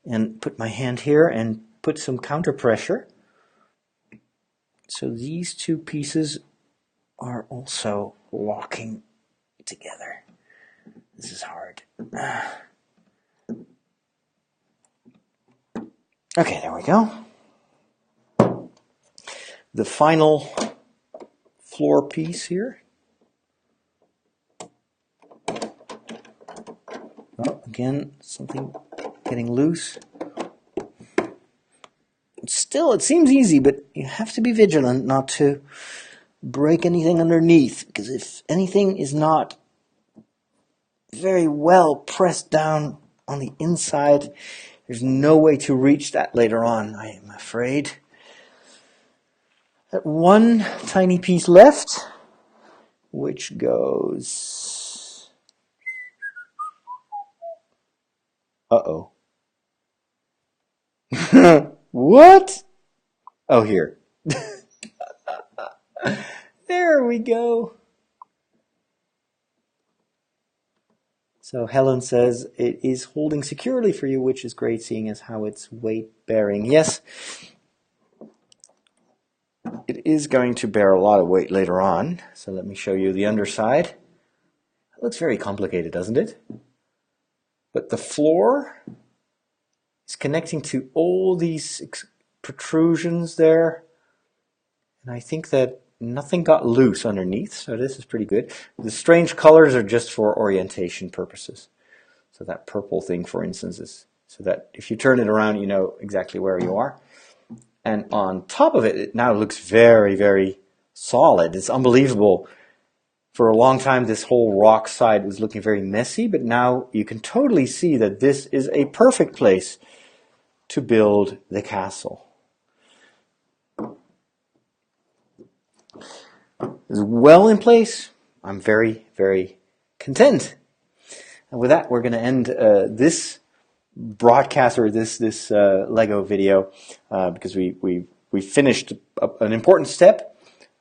and put my hand here and put some counter pressure. So these two pieces are also locking together. This is hard. Okay, there we go. The final floor piece here. Oh, again, something getting loose. Still, it seems easy, but you have to be vigilant not to break anything underneath, because if anything is not very well pressed down on the inside, there's no way to reach that later on, I am afraid. That one tiny piece left, which goes... Uh-oh. What? Oh, here. There we go. So Helen says it is holding securely for you, which is great, seeing as how it's weight bearing. Yes, it is going to bear a lot of weight later on. So let me show you the underside. It looks very complicated, doesn't it? But the floor is connecting to all these protrusions there. And I think that nothing got loose underneath, so this is pretty good. The strange colors are just for orientation purposes. So that purple thing, for instance, is so that if you turn it around, you know exactly where you are. And on top of it, it now looks very, very solid. It's unbelievable. For a long time, this whole rock side was looking very messy, but now you can totally see that this is a perfect place to build the castle. It's well in place. I'm very, very content. And with that, we're going to end this broadcast, or this Lego video, because we finished an important step.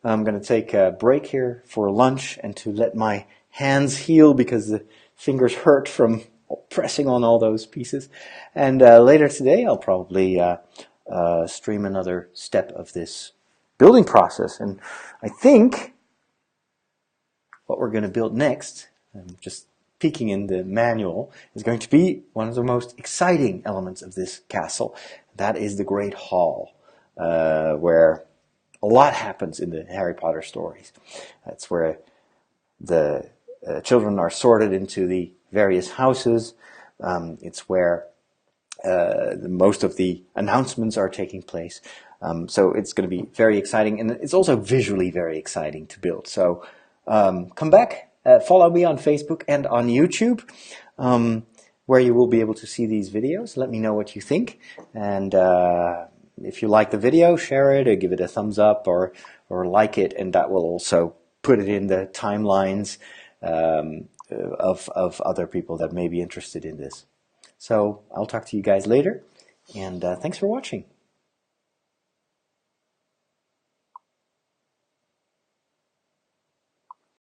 I'm going to take a break here for lunch and to let my hands heal, because the fingers hurt from pressing on all those pieces. And later today, I'll probably stream another step of this building process. And I think what we're going to build next, I'm just peeking in the manual, is going to be one of the most exciting elements of this castle. That is the Great Hall, where a lot happens in the Harry Potter stories. That's where the children are sorted into the various houses. It's where most of the announcements are taking place. So it's going to be very exciting, and it's also visually very exciting to build. So come back, follow me on Facebook and on YouTube, where you will be able to see these videos. Let me know what you think, and if you like the video, share it or give it a thumbs up, or like it, and that will also put it in the timelines of other people that may be interested in this. So I'll talk to you guys later, and thanks for watching.